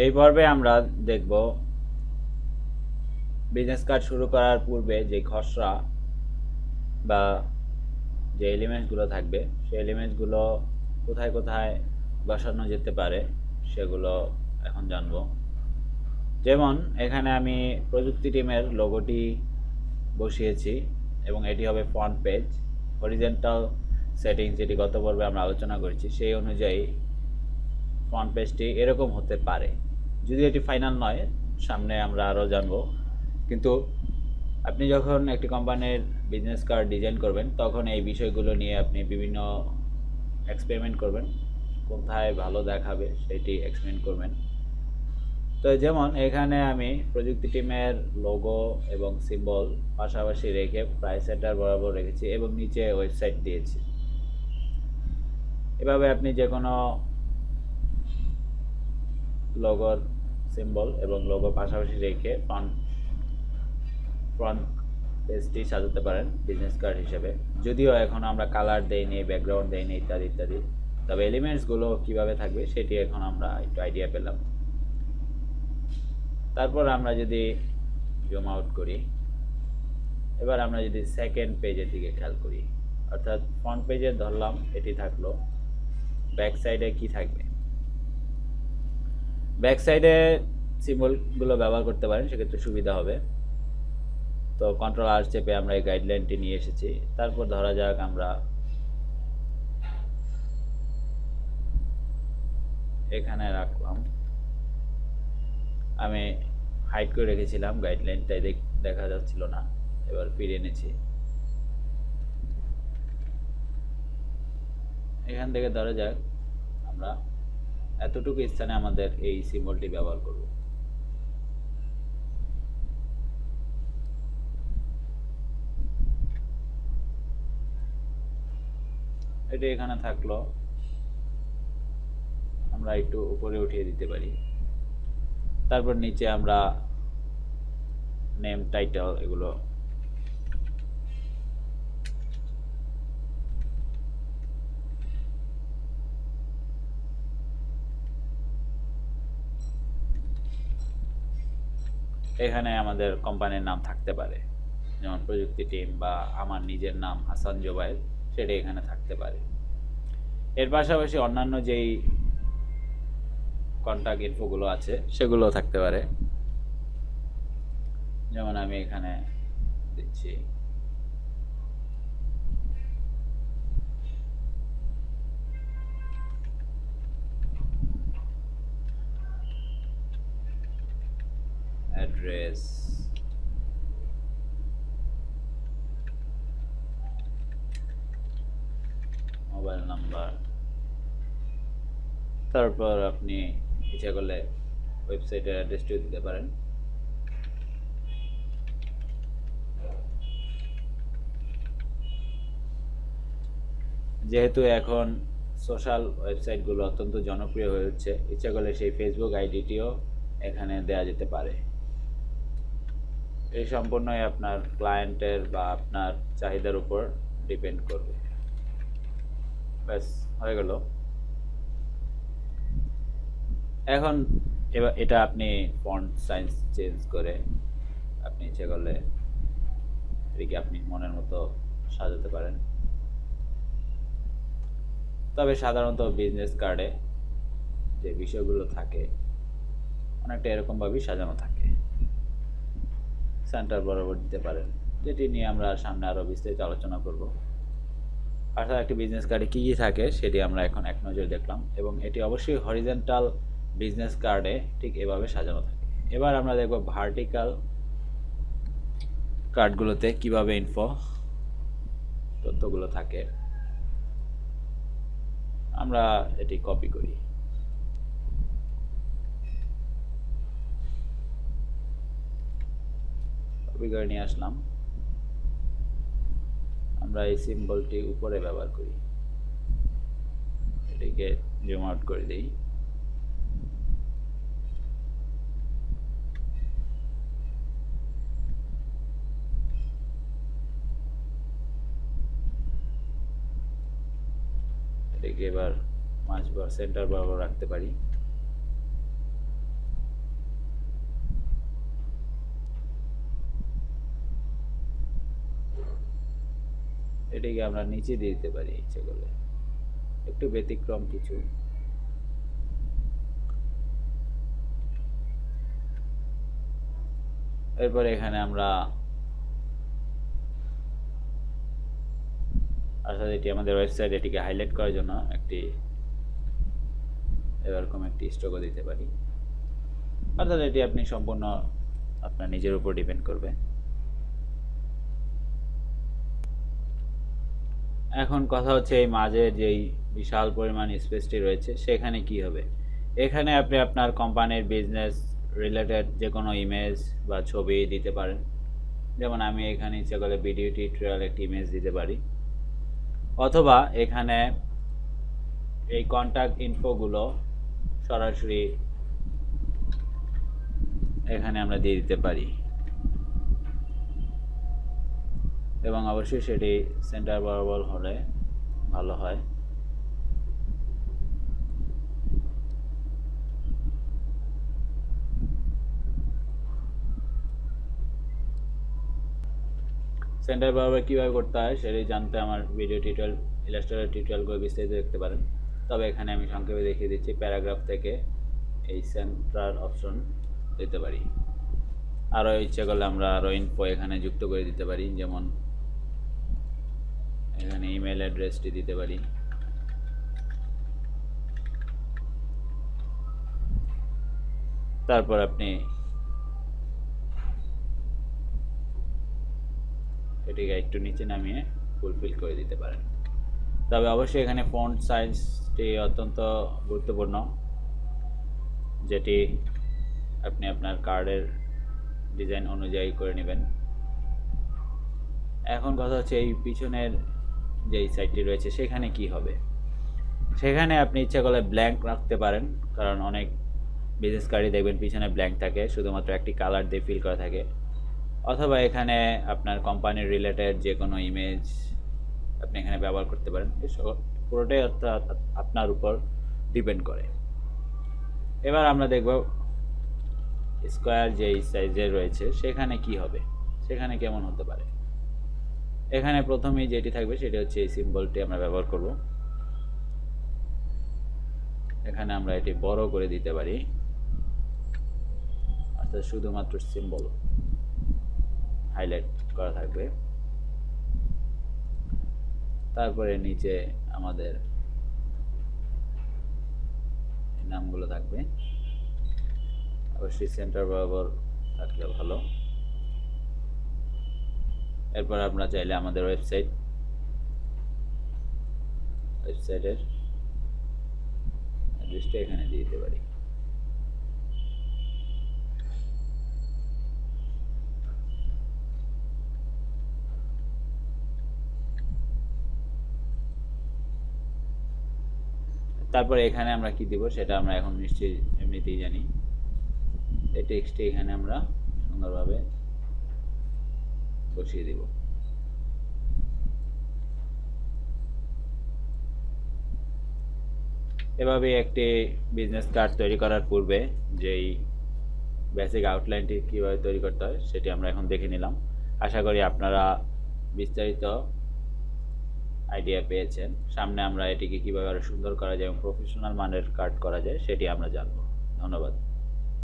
এই পর্বে আমরা দেখব বিজনেস কার্ড শুরু করার পূর্বে যে খসড়া বা যে এলিমেন্টসগুলো থাকবে সেই এলিমেন্টসগুলো কোথায় কোথায় বসানো যেতে পারে সেগুলো এখন জানব। যেমন এখানে আমি প্রযুক্তি টিমের লোগোটি বসিয়েছি এবং এটি হবে ফ্রন্ট পেজ। হরিজেন্টাল সেটিংস যেটি গত পর্বে আমরা আলোচনা করেছি সেই অনুযায়ী ফ্রন্ট পেজটি এরকম হতে পারে। যদি এটি ফাইনাল নয়, সামনে আমরা আরও জানবো। কিন্তু আপনি যখন একটি কোম্পানির বিজনেস কার্ড ডিজাইন করবেন তখন এই বিষয়গুলো নিয়ে আপনি বিভিন্ন এক্সপেরিমেন্ট করবেন, কোথায় ভালো দেখাবে সেটি এক্সপেরিমেন্ট করবেন। তো যেমন এখানে আমি প্রযুক্তি টিমের লোগো এবং সিম্বল পাশাপাশি রেখে প্রাইস সেন্টার বরাবর রেখেছি এবং নিচে ওয়েবসাইট দিয়েছি। এভাবে আপনি যে কোনো লোগোর সিম্বল এবং লোগো পাশাপাশি রেখে ফ্রন্ট পেজটি সাজাতে পারেন বিজনেস কার্ড হিসেবে। যদিও এখন আমরা কালার দেইনি, ব্যাকগ্রাউন্ড দেইনি ইত্যাদি ইত্যাদি, তবে এলিমেন্টসগুলো কিভাবে থাকবে সেটি এখন আমরা একটু আইডিয়া পেলাম। তারপর আমরা যদি জুম আউট করি, এবার আমরা যদি সেকেন্ড পেজের দিকে খেয়াল করি, অর্থাৎ ফ্রন্ট পেজে ধরলাম এটি থাকলো, ব্যাক সাইডে কি থাকবে? ব্যাক সাইডে সিম্বলগুলো ব্যবহার করতে পারেন, সেক্ষেত্রে সুবিধা হবে। তো কন্ট্রোল আর চেপে আমরা এই গাইডলাইনটি নিয়ে এসেছি। তারপর ধরা যাক আমরা এখানে রাখলাম, আমি হাইড করে রেখেছিলাম গাইডলাইনটাই দেখা যাচ্ছিল না, এবার ফিরে এনেছি। এখান থেকে ধরা যাক আমরা এতটুকু স্থানে আমাদের এই সিম্বলটি ব্যবহার করব। এটি এখানে থাকলো, আমরা একটু উপরে উঠিয়ে দিতে পারি। তারপর নিচে আমরা নেম, টাইটেল এগুলো এখানে আমাদের কোম্পানির নাম থাকতে পারে, যেমন প্রযুক্তি টিম বা আমার নিজের নাম হাসান জোবায়ের, সেটা এখানে থাকতে পারে। এর পাশাপাশি অন্যান্য যেই কন্ট্যাক্ট ইনফোগুলো আছে সেগুলো থাকতে পারে, যেমন আমি এখানে দিচ্ছি অ্যাড্রেস, মোবাইল নাম্বার। তারপর আপনি ইচ্ছা করলে ওয়েবসাইটের অ্যাড্রেসটিও দিতে পারেন। যেহেতু এখন সোশ্যাল ওয়েবসাইটগুলো অত্যন্ত জনপ্রিয় হয়ে উঠছে, ইচ্ছা করলে সেই ফেসবুক আইডিটিও এখানে দেওয়া যেতে পারে। এই সম্পূর্ণই আপনার ক্লায়েন্টের বা আপনার চাহিদার উপর ডিপেন্ড করবে। ব্যাস হয়ে গেল। এখন এবার এটা আপনি ফন্ট সাইজ চেঞ্জ করে আপনি ইচ্ছে করলে এটিকে আপনি মনের মতো সাজাতে পারেন। তবে সাধারণত বিজনেস কার্ডে যে বিষয়গুলো থাকে অনেকটা এরকমভাবেই সাজানো থাকে। সেন্টার বরাবর দিতে পারেন, যেটি নিয়ে আমরা সামনে আরও বিস্তারিত আলোচনা করব। আসলে একটি বিজনেস কার্ডে কী কী থাকে সেটি আমরা এখন এক নজরে দেখলাম, এবং এটি অবশ্যই হরিজেন্টাল বিজনেস কার্ডে ঠিক এভাবে সাজানো থাকে। এবার আমরা দেখব ভার্টিক্যাল কার্ডগুলোতে কিভাবে ইনফো তথ্যগুলো থাকে। আমরা এটি কপি করি, কপি করে নিয়ে আসলাম। আমরা এই সিম্বলটি উপরে ব্যবহার করি, এটিকে জুম আউট করে দিই। এটিকে এবার মাঝ বা সেন্টার বরাবর রাখতে পারি। এটিকে আমরা নিচে দিয়ে দিতে পারি ইচ্ছে করলে, একটু ব্যতিক্রম কিছু। এরপর এখানে আমরা অর্থাৎ এটি আমাদের ওয়েবসাইট, এটিকে হাইলাইট করার জন্য এরকম একটি স্ট্রোকও দিতে পারি। অর্থাৎ এটি আপনি সম্পূর্ণ আপনার নিজের উপর ডিপেন্ড করবে। এখন কথা হচ্ছে এই মাঝের যেই বিশাল পরিমাণ স্পেসটি রয়েছে সেখানে কি হবে। এখানে আপনি আপনার কোম্পানির বিজনেস রিলেটেড যে কোনো ইমেজ বা ছবি দিতে পারেন। যেমন আমি এখানে ইচ্ছে করলে ভিডিও টিউটোরিয়াল একটি ইমেজ দিতে পারি, অথবা এখানে এই কন্ট্যাক্ট ইনফোগুলো সরাসরি এখানে আমরা দিয়ে দিতে পারি, এবং অবশ্যই সেটি সেন্টার বরাবর হলে ভালো হয়। সেন্টার বরাবর কীভাবে করতে হয় সেটি জানতে আমার ভিডিও টিউটোরিয়াল, ইলাস্ট্রেটর টিউটোরিয়ালগুলো বিস্তারিত দেখতে পারেন। তবে এখানে আমি সংক্ষেপে দেখিয়ে দিচ্ছি। প্যারাগ্রাফ থেকে এই সেন্টার অপশন দিতে পারি। আরও ইচ্ছে করলে আমরা আরও ইনফো এখানে যুক্ত করে দিতে পারি, যেমন এখানে ইমেল অ্যাড্রেসটি দিতে পারি। তারপর আপনি এটিকে একটু নিচে নামিয়ে ফুলফিল করে দিতে পারেন। তবে অবশ্যই এখানে ফন্ট সাইজটি অত্যন্ত গুরুত্বপূর্ণ, যেটি আপনি আপনার কার্ডের ডিজাইন অনুযায়ী করে নেবেন। এখন কথা হচ্ছে এই পিছনের যেই সাইডটি রয়েছে সেখানে কি হবে। সেখানে আপনি ইচ্ছা করলে ব্ল্যাঙ্ক রাখতে পারেন, কারণ অনেক বিজনেস কার্ডই দেখবেন পিছনে ব্ল্যাঙ্ক থাকে, শুধুমাত্র একটি কালার দিয়ে ফিল করা থাকে। অথবা এখানে আপনার কোম্পানির রিলেটেড যে কোনো ইমেজ আপনি এখানে ব্যবহার করতে পারেন। পুরোটাই অর্থাৎ আপনার উপর ডিপেন্ড করে। এবার আমরা দেখব স্কোয়ার যেই সাইজের রয়েছে সেখানে কি হবে, সেখানে কেমন হতে পারে। এখানে প্রথমেই যেটি থাকবে সেটি হচ্ছে এই সিম্বলটি আমরা ব্যবহার করব। এখানে আমরা এটি বড় করে দিতে পারি, অর্থাৎ শুধুমাত্র সিম্বল হাইলাইট করা থাকবে। তারপরে নিচে আমাদের নামগুলো থাকবে, অবশ্যই সেন্টার বরাবর থাকলে ভালো। এরপর আমরা চাইলে আমাদের ওয়েবসাইটের অ্যাড্রেসটা এখানে দিয়ে দিতে পারি। তারপরে এখানে আমরা কি দিব সেটা আমরা এখন নিশ্চয়ই এমনিতেই জানি। এই টেক্সটটি এখানে আমরা সুন্দরভাবে বসিয়ে দিব। এভাবে একটি বিজনেস কার্ড তৈরি করার পূর্বে যেই বেসিক আউটলাইনটি কীভাবে তৈরি করতে হয় সেটি আমরা এখন দেখে নিলাম। আশা করি আপনারা বিস্তারিত আইডিয়া পেয়েছেন। সামনে আমরা এটিকে কীভাবে আরও সুন্দর করা যায় এবং প্রফেশনাল মানের কার্ড করা যায় সেটি আমরা জানব। ধন্যবাদ।